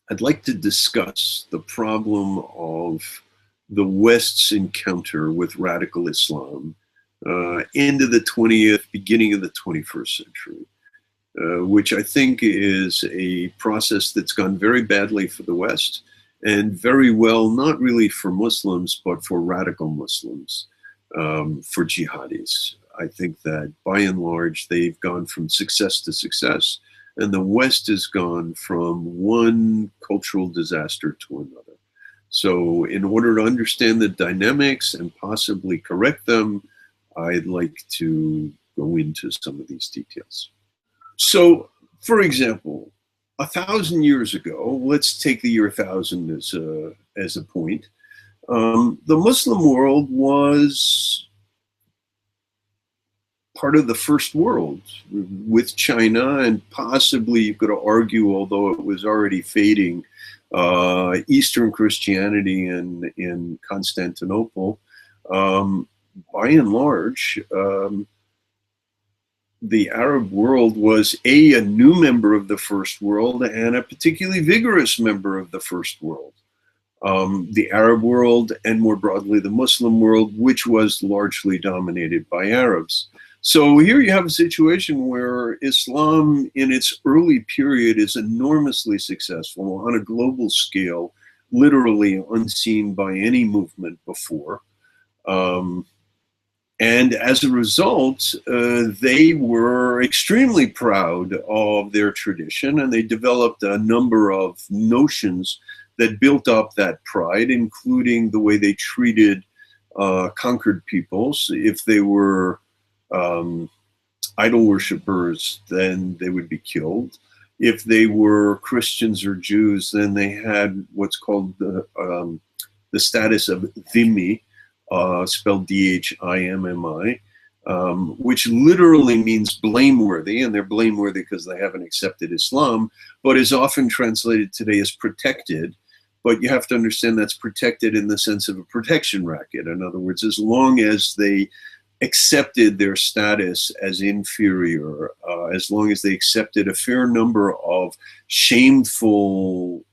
I'd like to discuss the problem of the West's encounter with radical Islam into the 20th, beginning of the 21st century, which I think is a process that's gone very badly for the West and very well, not really for Muslims, but for radical Muslims, for jihadis. I think that by and large, they've gone from success to success, and the West has gone from one cultural disaster to another. So in order to understand the dynamics and possibly correct them, I'd like to go into some of these details. So, for example, 1,000 years ago, let's take the year 1000 as a point, the Muslim world was part of the first world with China, and possibly you could argue, although it was already fading, Eastern Christianity in Constantinople. By and large, the Arab world was a new member of the first world and a particularly vigorous member of the first world. The Arab world and more broadly the Muslim world, which was largely dominated by Arabs. So here you have a situation where Islam in its early period is enormously successful on a global scale, literally unseen by any movement before. And as a result, they were extremely proud of their tradition, and they developed a number of notions that built up that pride, including the way they treated conquered peoples. If they were idol worshippers, then they would be killed. If they were Christians or Jews, then they had what's called the status of dhimmi, spelled D-H-I-M-M-I, which literally means blameworthy, and they're blameworthy because they haven't accepted Islam, but is often translated today as protected. But you have to understand that's protected in the sense of a protection racket. In other words, as long as they accepted their status as inferior, as long as they accepted a fair number of shameful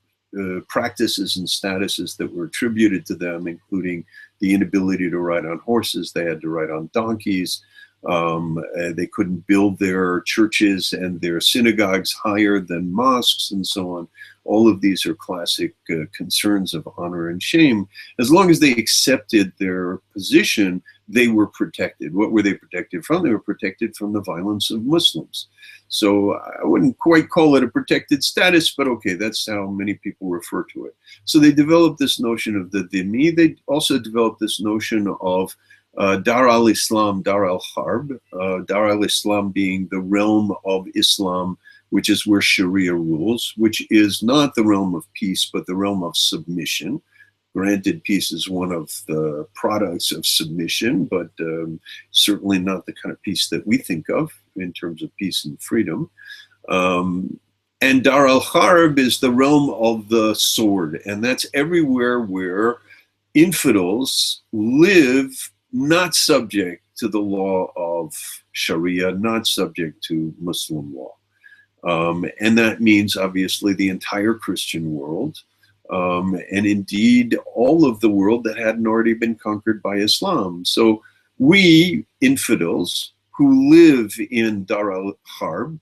practices and statuses that were attributed to them, including the inability to ride on horses, they had to ride on donkeys, they couldn't build their churches and their synagogues higher than mosques, and so on. All of these are classic concerns of honor and shame. As long as they accepted their position, they were protected. What were they protected from? They were protected from the violence of Muslims. So I wouldn't quite call it a protected status, but okay, that's how many people refer to it. So they developed this notion of the dhimmi. They also developed this notion of Dar al-Islam, Dar al-Harb, Dar al-Islam being the realm of Islam, which is where Sharia rules, which is not the realm of peace, but the realm of submission. Granted, peace is one of the products of submission, but certainly not the kind of peace that we think of in terms of peace and freedom. And Dar al-Harb is the realm of the sword, and that's everywhere where infidels live not subject to the law of Sharia, not subject to Muslim law. And that means obviously the entire Christian world, and indeed all of the world that hadn't already been conquered by Islam. So we infidels who live in Dar al-Harb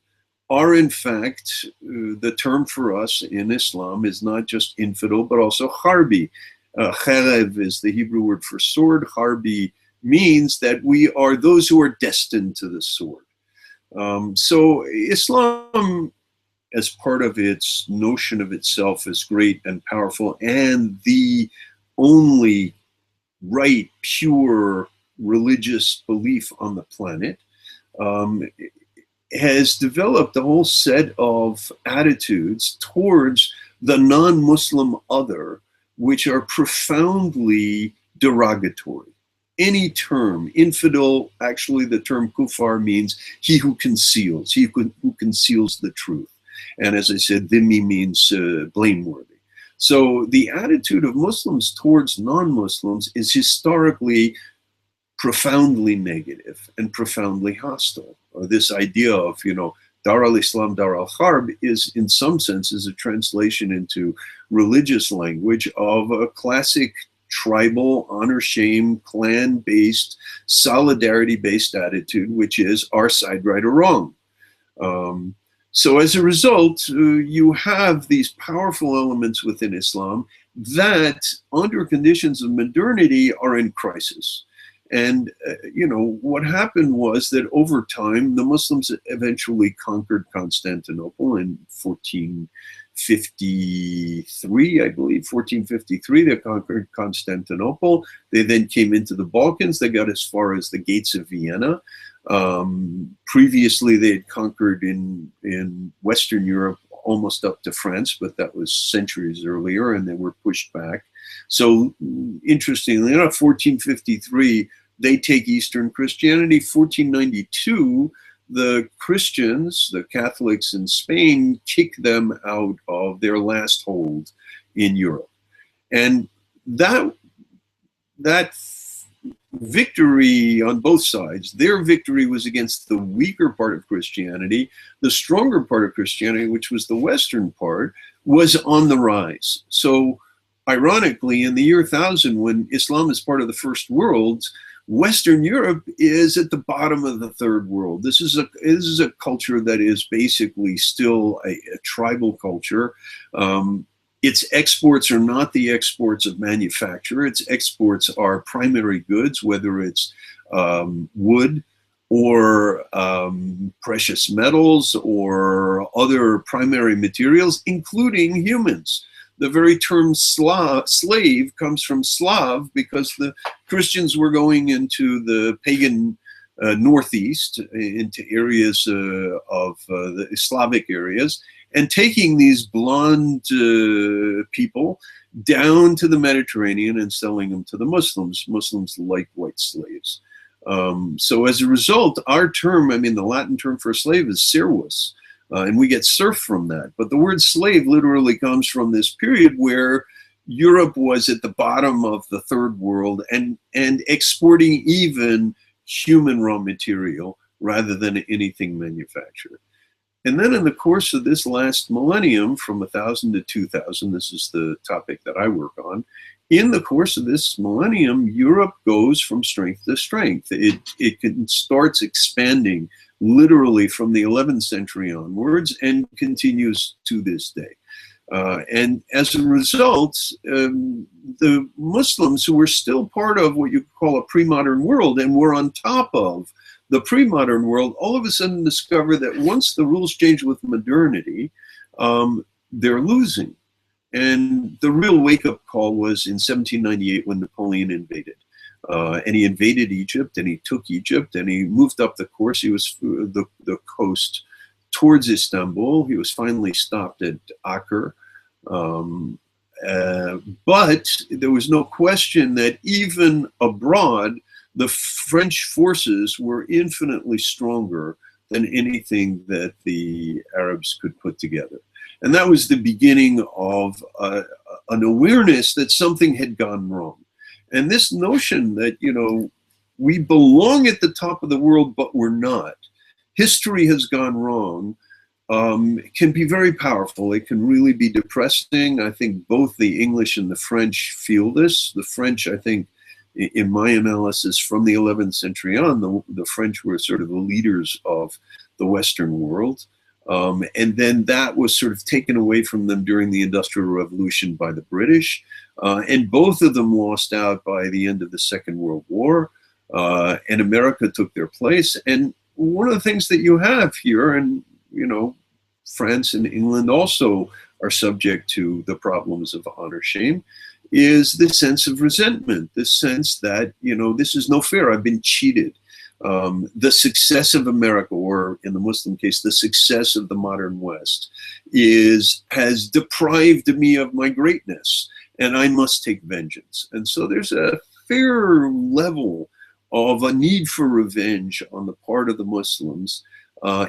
are in fact, the term for us in Islam is not just infidel, but also harbi. Kharev is the Hebrew word for sword. Harbi means that we are those who are destined to the sword. So Islam, as part of its notion of itself as great and powerful and the only right, pure religious belief on the planet, has developed a whole set of attitudes towards the non-Muslim other, which are profoundly derogatory. Any term, infidel, actually the term kufar means he who conceals, who conceals the truth. And as I said, dhimmi means blameworthy. So the attitude of Muslims towards non-Muslims is historically profoundly negative and profoundly hostile. Or this idea of, Dar al-Islam, Dar al-Harb is in some senses a translation into religious language of a classic tribal, honor, shame, clan-based, solidarity-based attitude, which is our side right or wrong. So as a result, you have these powerful elements within Islam that, under conditions of modernity, are in crisis. And, what happened was that over time, the Muslims eventually conquered Constantinople in 1453, I believe, 1453, they conquered Constantinople. They then came into the Balkans. They got as far as the gates of Vienna. Previously, they had conquered in Western Europe almost up to France, but that was centuries earlier, and they were pushed back. So, interestingly enough, 1453, they take Eastern Christianity. 1492, the Christians, the Catholics in Spain, kick them out of their last hold in Europe. And that victory on both sides, their victory was against the weaker part of Christianity. The stronger part of Christianity, which was the Western part, was on the rise. So ironically, in the year 1000, when Islam is part of the first world, Western Europe is at the bottom of the third world. This is a culture that is basically still a tribal culture. Its exports are not the exports of manufacture. Its exports are primary goods, whether it's wood or precious metals or other primary materials, including humans. The very term slave comes from Slav because the Christians were going into the pagan Northeast, into areas of the Slavic areas, and taking these blonde people down to the Mediterranean and selling them to the Muslims. Muslims like white slaves. So as a result, our term, the Latin term for slave is servus. And we get serf from that. But the word slave literally comes from this period where Europe was at the bottom of the third world and exporting even human raw material rather than anything manufactured. And then in the course of this last millennium, from 1000 to 2000, this is the topic that I work on, in the course of this millennium, Europe goes from strength to strength. It starts expanding literally from the 11th century onwards and continues to this day. And as a result, the Muslims, who were still part of what you call a pre-modern world and were on top of the pre-modern world, all of a sudden discover that once the rules change with modernity, they're losing. And the real wake-up call was in 1798 when Napoleon invaded. And he invaded Egypt, and he took Egypt, and he moved up the course. He was the coast towards Istanbul. He was finally stopped at Acre. But there was no question that even abroad, the French forces were infinitely stronger than anything that the Arabs could put together. And that was the beginning of an awareness that something had gone wrong. And this notion that, we belong at the top of the world, but we're not. History has gone wrong. Can be very powerful. It can really be depressing. I think both the English and the French feel this. The French, I think, in my analysis from the 11th century on, the French were sort of the leaders of the Western world. And then that was sort of taken away from them during the Industrial Revolution by the British. And both of them lost out by the end of the Second World War. And America took their place. And one of the things that you have here, and, France and England also are subject to the problems of honor shame, is this sense of resentment, this sense that, this is no fair, I've been cheated. The success of America, or in the Muslim case, the success of the modern West, has deprived me of my greatness, and I must take vengeance. And so there's a fair level of a need for revenge on the part of the Muslims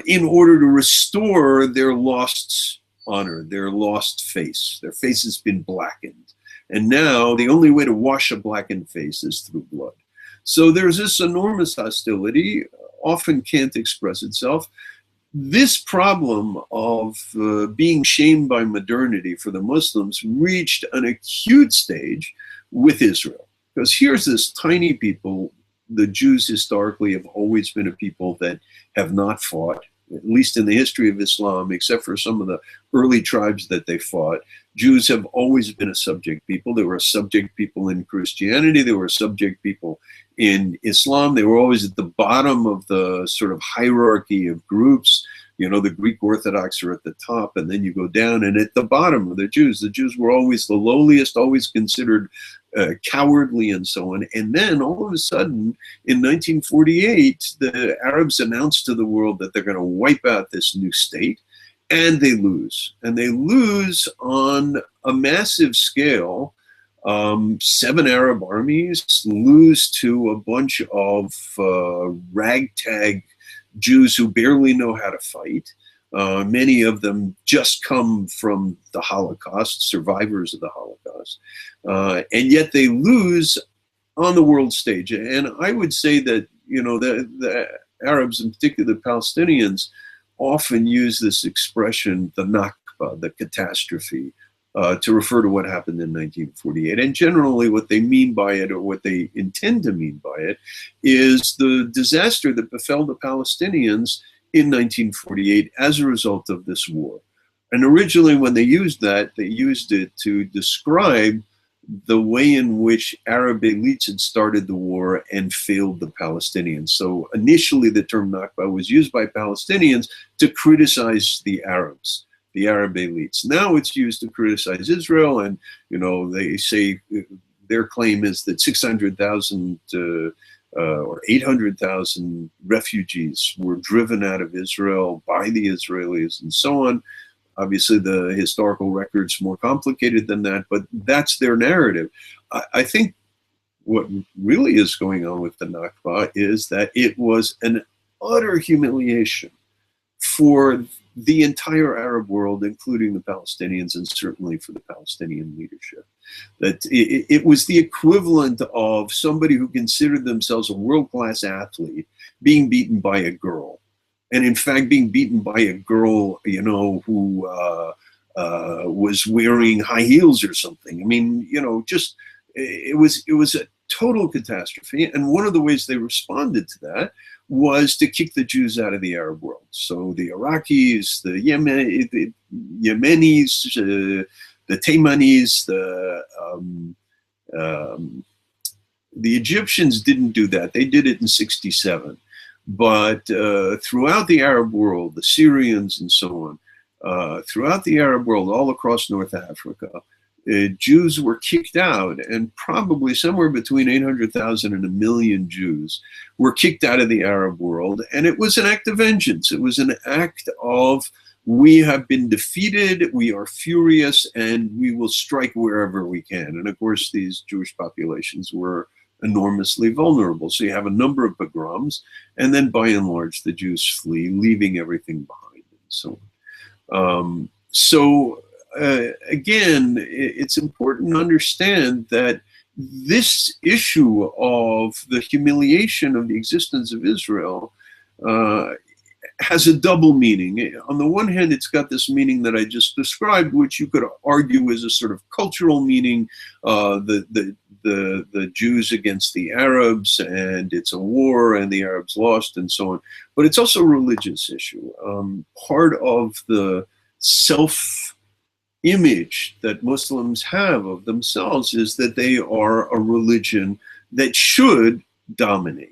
in order to restore their lost honor, their lost face. Their face has been blackened. And now the only way to wash a blackened face is through blood. So there's this enormous hostility, often can't express itself. this problem of being shamed by modernity for the Muslims reached an acute stage with Israel. Because here's this tiny people. The Jews historically have always been a people that have not fought, at least in the history of Islam, except for some of the early tribes that they fought. Jews have always been a subject people. They were a subject people in Christianity. They were a subject people in Islam. They were always at the bottom of the sort of hierarchy of groups. You know, the Greek Orthodox are at the top, and then you go down, and at the bottom are the Jews. The Jews were always the lowliest, always considered cowardly and so on. And then all of a sudden, in 1948, the Arabs announced to the world that they're going to wipe out this new state, and they lose. And they lose on a massive scale. 7 Arab armies lose to a bunch of ragtag Jews who barely know how to fight. Many of them just come from the Holocaust, survivors of the Holocaust. And yet they lose on the world stage. And I would say that, you know, the Arabs, in particular the Palestinians, often use this expression, the Nakba, the catastrophe, to refer to what happened in 1948. And generally what they mean by it, or what they intend to mean by it, is the disaster that befell the Palestinians in 1948 as a result of this war. And originally when they used that, they used it to describe the way in which Arab elites had started the war and failed the Palestinians. So initially the term Nakba was used by Palestinians to criticize the Arabs, the Arab elites. Now it's used to criticize Israel, and you know, they say their claim is that 600,000 or 800,000 refugees were driven out of Israel by the Israelis and so on. Obviously the historical record's more complicated than that, but that's their narrative. I think what really is going on with the Nakba is that it was an utter humiliation for the entire Arab world, including the Palestinians, and certainly for the Palestinian leadership. That it was the equivalent of somebody who considered themselves a world-class athlete being beaten by a girl. And in fact, being beaten by a girl, you know, who was wearing high heels or something. I mean, you know, just, it was a total catastrophe. And one of the ways they responded to that was to kick the Jews out of the Arab world. So the Iraqis, the Yemenis, the Taimanis, the Egyptians didn't do that. They did it in '67. But throughout the Arab world, the Syrians and so on, throughout the Arab world, all across North Africa, Jews were kicked out, and probably somewhere between 800,000 and 1 million Jews were kicked out of the Arab world. And it was an act of vengeance. It was an act of, we have been defeated, we are furious, and we will strike wherever we can. And of course, these Jewish populations were enormously vulnerable. So you have a number of pogroms, and then by and large, the Jews flee, leaving everything behind and so on. Again, it's important to understand that this issue of the humiliation of the existence of Israel has a double meaning. On the one hand, it's got this meaning that I just described, which you could argue is a sort of cultural meaning, the Jews against the Arabs, and it's a war, and the Arabs lost, and so on. But it's also a religious issue. Part of the self-image that Muslims have of themselves is that they are a religion that should dominate.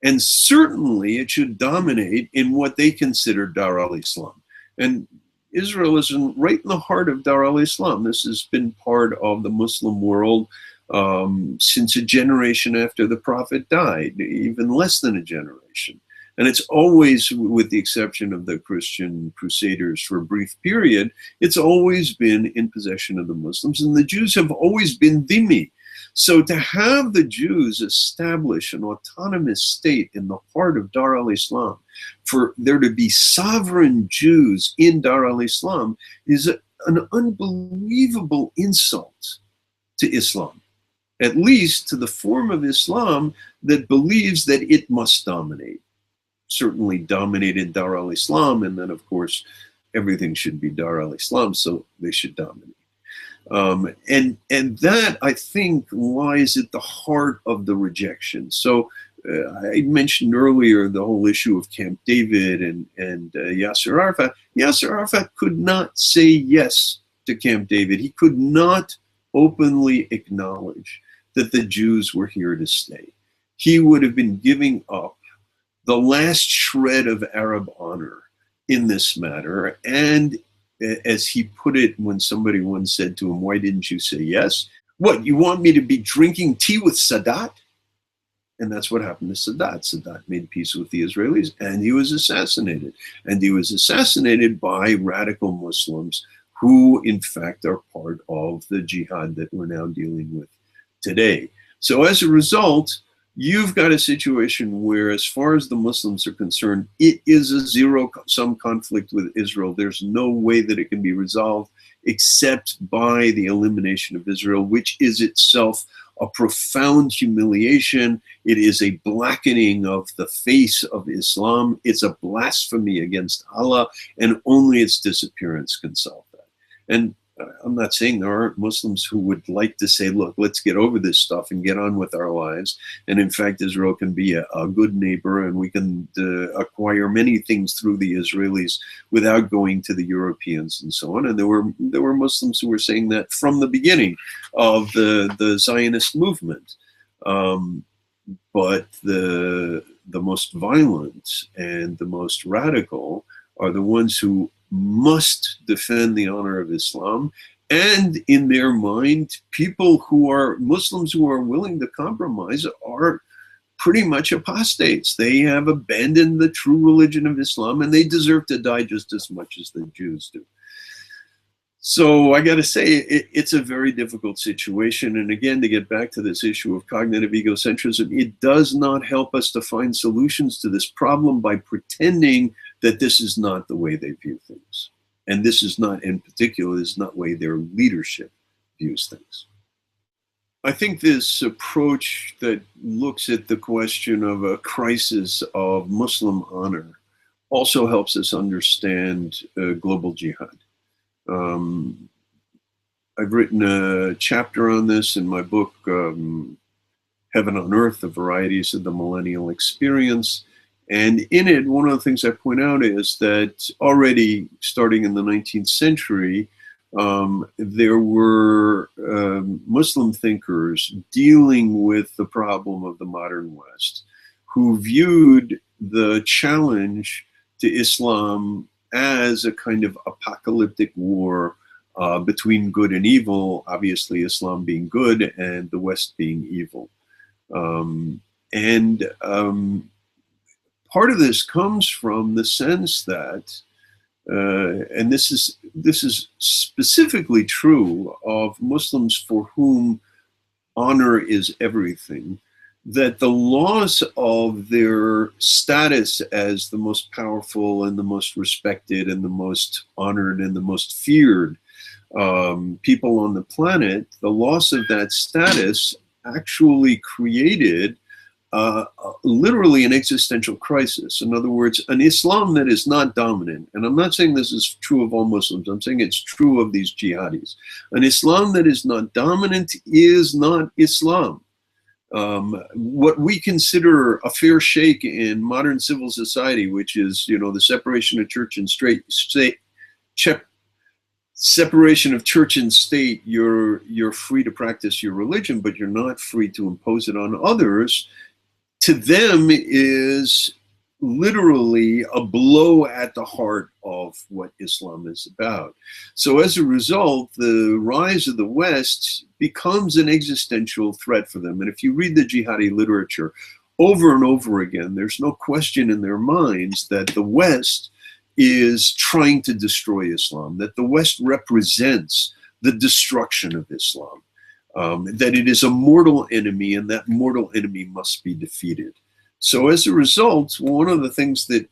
And certainly it should dominate in what they consider Dar al-Islam. And Israel is right in the heart of Dar al-Islam. This has been part of the Muslim world since a generation after the Prophet died, even less than a generation. And it's always, with the exception of the Christian Crusaders for a brief period, it's always been in possession of the Muslims. And the Jews have always been dhimmi. So to have the Jews establish an autonomous state in the heart of Dar al-Islam, for there to be sovereign Jews in Dar al-Islam, is an unbelievable insult to Islam, at least to the form of Islam that believes that it must dominate. certainly dominated Dar al-Islam, and then of course everything should be Dar al-Islam, so they should dominate. And that, I think, lies at the heart of the rejection. So I mentioned earlier the whole issue of Camp David and Yasser Arafat. Yasser Arafat could not say yes to Camp David. He could not openly acknowledge that the Jews were here to stay. He would have been giving up the last shred of Arab honor in this matter. And as he put it when somebody once said to him, "Why didn't you say yes? What, you want me to be drinking tea with Sadat?" And that's what happened to Sadat. Sadat made peace with the Israelis, and he was assassinated. And he was assassinated by radical Muslims who, in fact, are part of the jihad that we're now dealing with today. So as a result, you've got a situation where, as far as the Muslims are concerned, it is a zero-sum conflict with Israel. There's no way that it can be resolved except by the elimination of Israel, which is itself a profound humiliation. It is a blackening of the face of Islam. It's a blasphemy against Allah, and only its disappearance can solve that. And I'm not saying there aren't Muslims who would like to say, look, let's get over this stuff and get on with our lives. And in fact, Israel can be a good neighbor, and we can acquire many things through the Israelis without going to the Europeans and so on. And there were Muslims who were saying that from the beginning of the Zionist movement. But the most violent and the most radical are the ones who must defend the honor of Islam, and in their mind, people who are Muslims who are willing to compromise are pretty much apostates. They have abandoned the true religion of Islam, and they deserve to die just as much as the Jews do. So I got to say, it's a very difficult situation. And again, to get back to this issue of cognitive egocentrism, it does not help us to find solutions to this problem by pretending that this is not the way they view things. And this is not, in particular, this is not the way their leadership views things. I think this approach that looks at the question of a crisis of Muslim honor also helps us understand global jihad. I've written a chapter on this in my book, Heaven on Earth, The Varieties of the Millennial Experience. And in it, one of the things I point out is that already starting in the 19th century, there were Muslim thinkers dealing with the problem of the modern West who viewed the challenge to Islam as a kind of apocalyptic war between good and evil, obviously Islam being good and the West being evil. Part of this comes from the sense that, and this is specifically true of Muslims for whom honor is everything, that the loss of their status as the most powerful and the most respected and the most honored and the most feared people on the planet, the loss of that status actually created literally an existential crisis. In other words, an Islam that is not dominant, and I'm not saying this is true of all Muslims, I'm saying it's true of these jihadis. An Islam that is not dominant is not Islam. What we consider a fair shake in modern civil society, which is, the separation of church and state, separation of church and state, you're free to practice your religion, but you're not free to impose it on others, to them is literally a blow at the heart of what Islam is about. So as a result, the rise of the West becomes an existential threat for them. And if you read the jihadi literature over and over again, there's no question in their minds that the West is trying to destroy Islam, that the West represents the destruction of Islam, that it is a mortal enemy, and that mortal enemy must be defeated. So as a result, one of the things that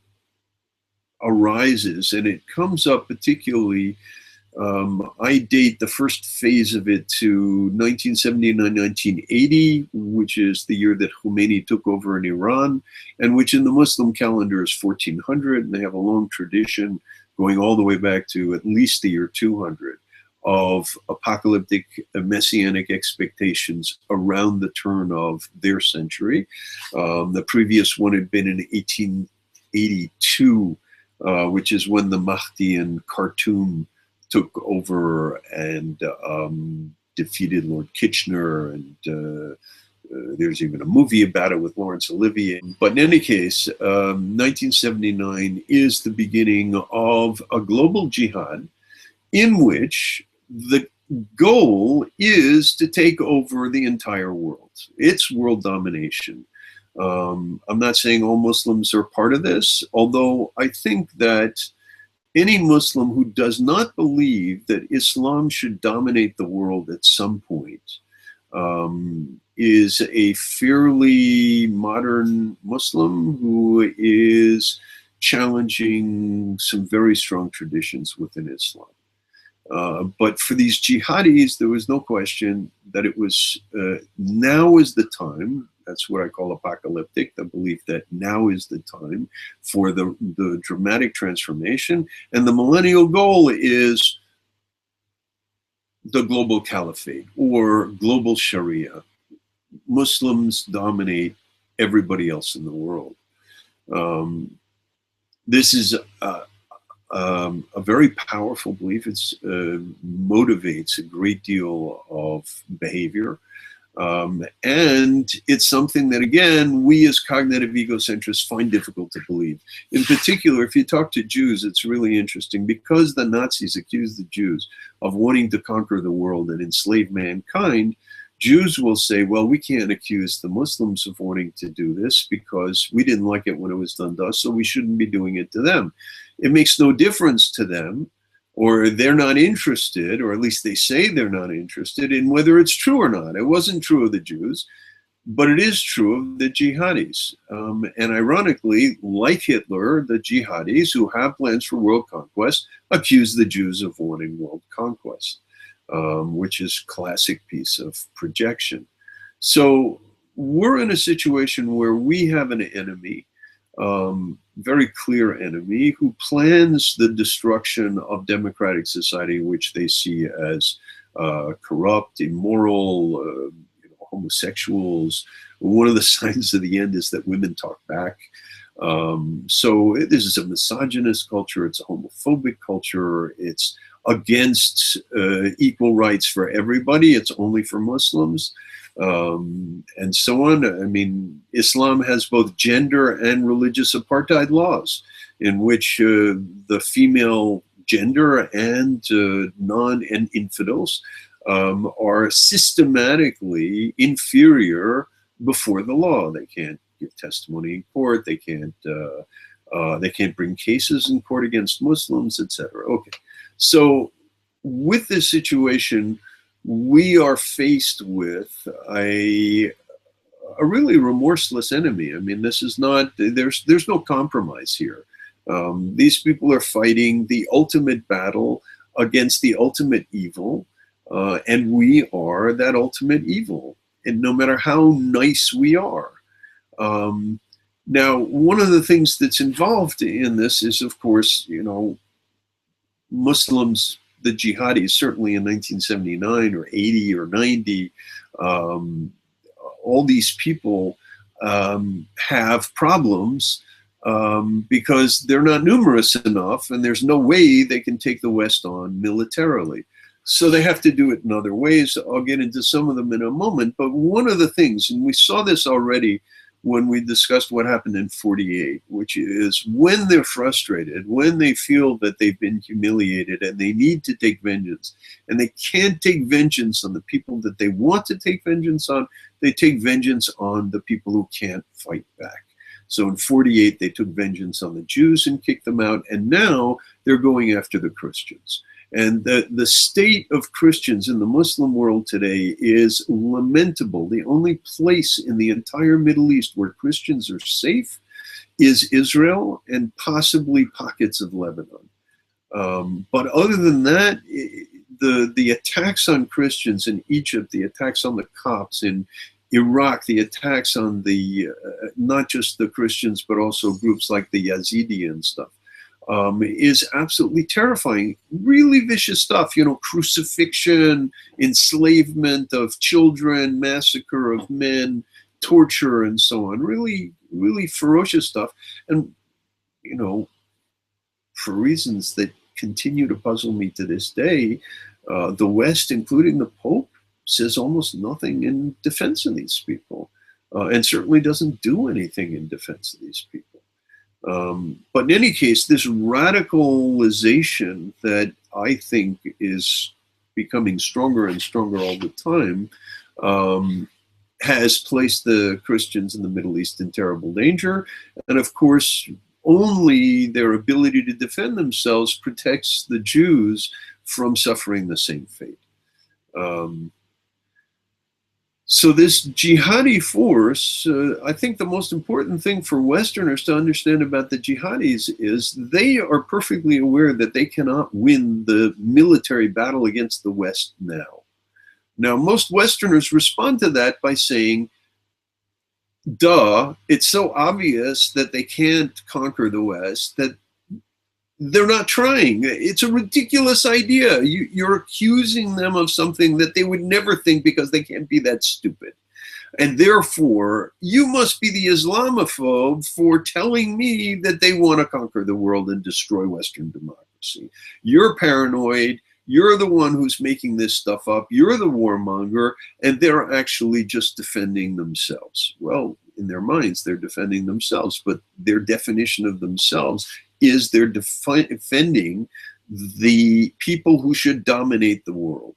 arises, and it comes up particularly I date the first phase of it to 1979-1980, which is the year that Khomeini took over in Iran, and which in the Muslim calendar is 1400, and they have a long tradition going all the way back to at least the year 200 of apocalyptic messianic expectations around the turn of their century. The previous one had been in 1882, which is when the Mahdi in Khartoum took over and defeated Lord Kitchener, and there's even a movie about it with Laurence Olivier. But in any case, 1979 is the beginning of a global jihad in which the goal is to take over the entire world. It's world domination. I'm not saying all Muslims are part of this, although I think that any Muslim who does not believe that Islam should dominate the world at some point is a fairly modern Muslim who is challenging some very strong traditions within Islam. But for these jihadis, there was no question that it was now is the time. That's what I call apocalyptic, the belief that now is the time for the dramatic transformation. And the millennial goal is the global caliphate or global Sharia. Muslims dominate everybody else in the world. This is a very powerful belief. It motivates a great deal of behavior. And it's something that, again, we as cognitive egocentrists find difficult to believe. In particular, if you talk to Jews, it's really interesting because the Nazis accused the Jews of wanting to conquer the world and enslave mankind. Jews will say, well, we can't accuse the Muslims of wanting to do this because we didn't like it when it was done to us, so we shouldn't be doing it to them. It makes no difference to them, or they're not interested, or at least they say they're not interested in whether it's true or not. It wasn't true of the Jews, but it is true of the jihadis. And ironically, like Hitler, the jihadis who have plans for world conquest accuse the Jews of wanting world conquest, which is a classic piece of projection. So we're in a situation where we have an enemy, very clear enemy, who plans the destruction of democratic society, which they see as corrupt, immoral, homosexuals. One of the signs of the end is that women talk back. So this is a misogynist culture. It's a homophobic culture. It's against equal rights for everybody. It's only for Muslims. And so on. I mean, Islam has both gender and religious apartheid laws in which the female gender and non and infidels are systematically inferior before the law. They can't give testimony in court. They can't bring cases in court against Muslims, etc. Okay, so with this situation, we are faced with a really remorseless enemy. I mean, this is not, there's no compromise here. These people are fighting the ultimate battle against the ultimate evil, and we are that ultimate evil, and no matter how nice we are. Now, one of the things that's involved in this is, of course, Muslims, the jihadis, certainly in 1979 or 80 or 90, all these people have problems because they're not numerous enough, and there's no way they can take the West on militarily. So they have to do it in other ways. I'll get into some of them in a moment. But one of the things, and we saw this already when we discussed what happened in 48, which is when they're frustrated, when they feel that they've been humiliated and they need to take vengeance, and they can't take vengeance on the people that they want to take vengeance on, they take vengeance on the people who can't fight back. So in 48, they took vengeance on the Jews and kicked them out, and now they're going after the Christians. And the state of Christians in the Muslim world today is lamentable. The only place in the entire Middle East where Christians are safe is Israel and possibly pockets of Lebanon. But other than that, the attacks on Christians in Egypt, the attacks on the Copts in Iraq, the attacks on the not just the Christians but also groups like the Yazidi and stuff, is absolutely terrifying. Really vicious stuff, you know, crucifixion, enslavement of children, massacre of men, torture, and so on. Really, really ferocious stuff. And, you know, for reasons that continue to puzzle me to this day, the West, including the Pope, says almost nothing in defense of these people, and certainly doesn't do anything in defense of these people. But in any case, this radicalization that I think is becoming stronger and stronger all the time has placed the Christians in the Middle East in terrible danger. And of course, only their ability to defend themselves protects the Jews from suffering the same fate. So this jihadi force, I think the most important thing for Westerners to understand about the jihadis is they are perfectly aware that they cannot win the military battle against the West now. Now, most Westerners respond to that by saying, duh, it's so obvious that they can't conquer the West that they're not trying. It's a ridiculous idea. You're accusing them of something that they would never think because they can't be that stupid. And therefore, you must be the Islamophobe for telling me that they want to conquer the world and destroy Western democracy. You're paranoid. You're the one who's making this stuff up. You're the warmonger, and they're actually just defending themselves. Well, in their minds, they're defending themselves, but their definition of themselves is they're defending the people who should dominate the world.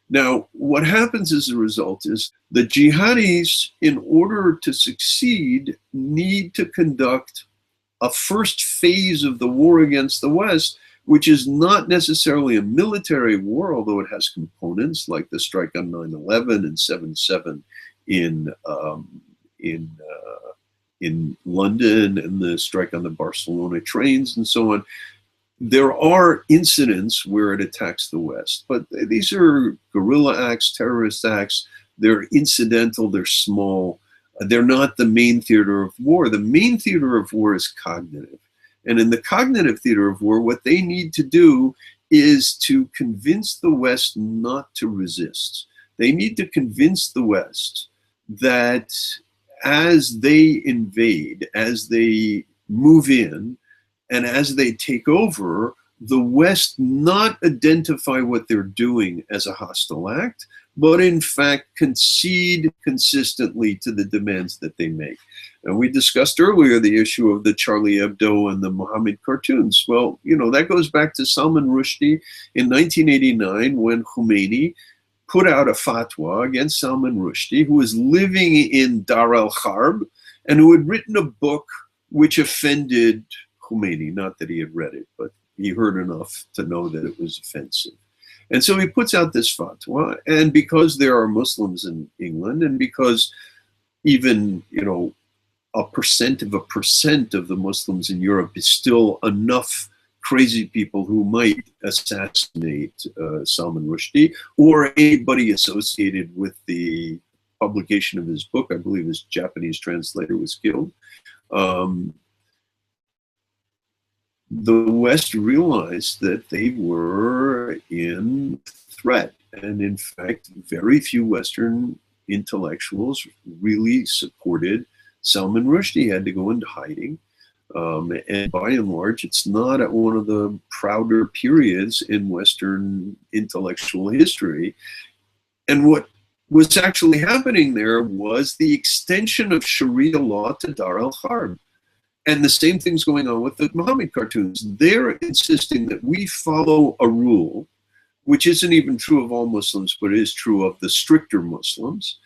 Now, what happens as a result is the jihadis, in order to succeed, need to conduct a first phase of the war against the West, which is not necessarily a military war, although it has components like the strike on 9/11 and 7/7 in London and the strike on the Barcelona trains and so on. There are incidents where it attacks the West, but these are guerrilla acts, terrorist acts. They're incidental, they're small. They're not the main theater of war. The main theater of war is cognitive. And in the cognitive theater of war, what they need to do is to convince the West not to resist. They need to convince the West that as they invade, as they move in, and as they take over, the West not identify what they're doing as a hostile act, but in fact concede consistently to the demands that they make. And we discussed earlier the issue of the Charlie Hebdo and the Muhammad cartoons. Well, you know, that goes back to Salman Rushdie in 1989 when Khomeini put out a fatwa against Salman Rushdie, who was living in Dar al-Harb and who had written a book which offended Khomeini. Not that he had read it, but he heard enough to know that it was offensive. And so he puts out this fatwa, and because there are Muslims in England, and because even, you know, a percent of the Muslims in Europe is still enough crazy people who might assassinate Salman Rushdie or anybody associated with the publication of his book. I believe his Japanese translator was killed. The West realized that they were in threat. And in fact, very few Western intellectuals really supported Salman Rushdie. He had to go into hiding. And by and large, it's not at one of the prouder periods in Western intellectual history. And what was actually happening there was the extension of Sharia law to Dar al-Harb. And the same thing's going on with the Muhammad cartoons. They're insisting that we follow a rule, which isn't even true of all Muslims, but is true of the stricter Muslims,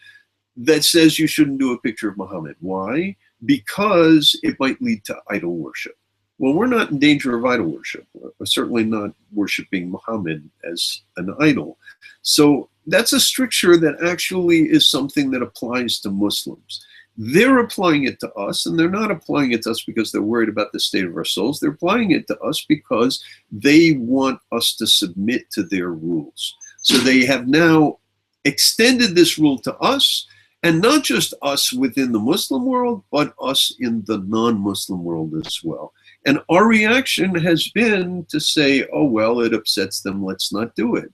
that says you shouldn't do a picture of Muhammad. Why? Because it might lead to idol worship. Well, we're not in danger of idol worship. We're certainly not worshiping Muhammad as an idol. So that's a stricture that actually is something that applies to Muslims. They're applying it to us, and they're not applying it to us because they're worried about the state of our souls. They're applying it to us because they want us to submit to their rules. So they have now extended this rule to us, and not just us within the Muslim world, but us in the non-Muslim world as well. And our reaction has been to say, oh, well, it upsets them, let's not do it.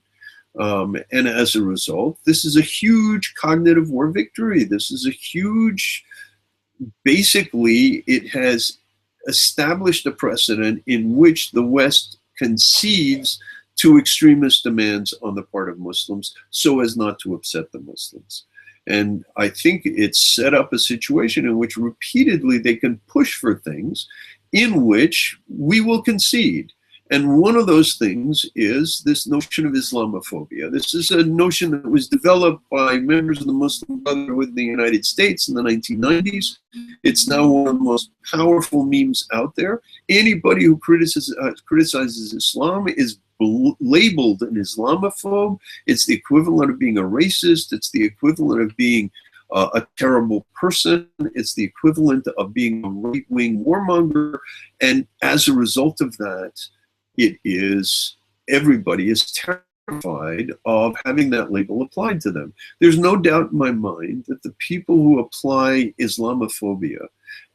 And as a result, this is a huge cognitive war victory. This is a huge, basically, it has established a precedent in which the West concedes to extremist demands on the part of Muslims so as not to upset the Muslims. And I think it's set up a situation in which repeatedly they can push for things in which we will concede. And one of those things is this notion of Islamophobia. This is a notion that was developed by members of the Muslim Brotherhood in the United States in the 1990s. It's now one of the most powerful memes out there. Anybody who criticizes Islam is labeled an Islamophobe. It's the equivalent of being a racist. It's the equivalent of being a terrible person. It's the equivalent of being a right-wing warmonger. And as a result of that, everybody is terrified of having that label applied to them. There's no doubt in my mind that the people who apply Islamophobia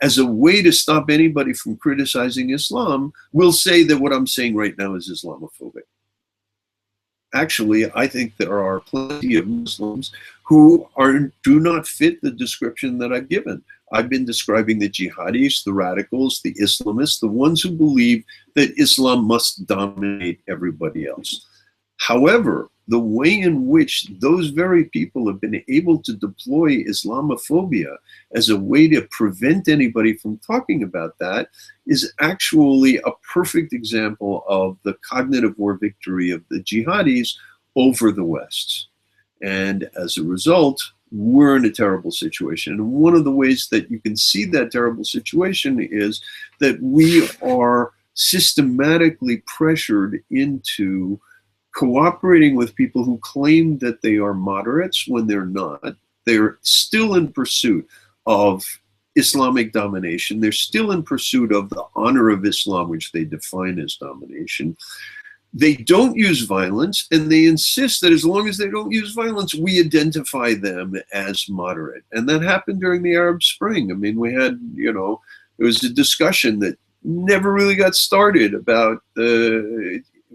as a way to stop anybody from criticizing Islam will say that what I'm saying right now is Islamophobic. Actually, I think there are plenty of Muslims who do not fit the description that I've given. I've been describing the jihadis, the radicals, the Islamists, the ones who believe that Islam must dominate everybody else. However, the way in which those very people have been able to deploy Islamophobia as a way to prevent anybody from talking about that is actually a perfect example of the cognitive war victory of the jihadis over the West. And as a result, we're in a terrible situation. And one of the ways that you can see that terrible situation is that we are systematically pressured into cooperating with people who claim that they are moderates when they're not. They're still in pursuit of Islamic domination. They're still in pursuit of the honor of Islam, which they define as domination. They don't use violence, and they insist that as long as they don't use violence, we identify them as moderate. And that happened during the Arab Spring. I mean, we had, there was a discussion that never really got started about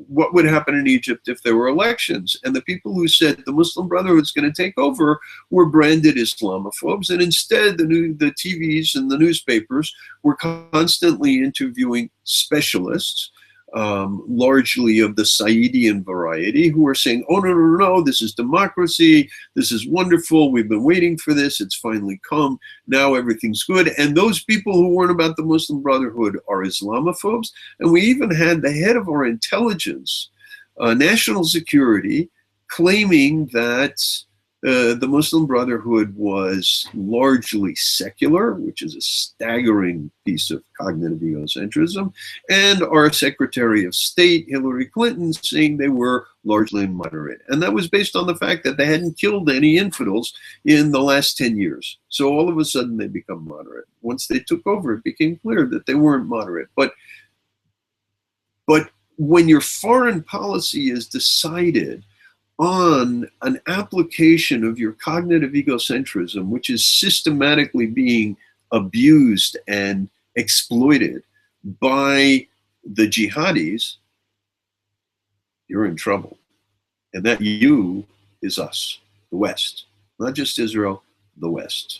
what would happen in Egypt if there were elections. And the people who said the Muslim Brotherhood is going to take over were branded Islamophobes. And instead, the TVs and the newspapers were constantly interviewing specialists, largely of the Saidian variety, who are saying, oh, no, this is democracy. This is wonderful. We've been waiting for this. It's finally come. Now everything's good. And those people who weren't about the Muslim Brotherhood are Islamophobes. And we even had the head of our intelligence, national security, claiming that the Muslim Brotherhood was largely secular, which is a staggering piece of cognitive egocentrism, and our Secretary of State, Hillary Clinton, saying they were largely moderate. And that was based on the fact that they hadn't killed any infidels in the last 10 years. So all of a sudden they become moderate. Once they took over, it became clear that they weren't moderate. But when your foreign policy is decided on an application of your cognitive egocentrism, which is systematically being abused and exploited by the jihadis, you're in trouble. And that you is us, the West, not just Israel, the West.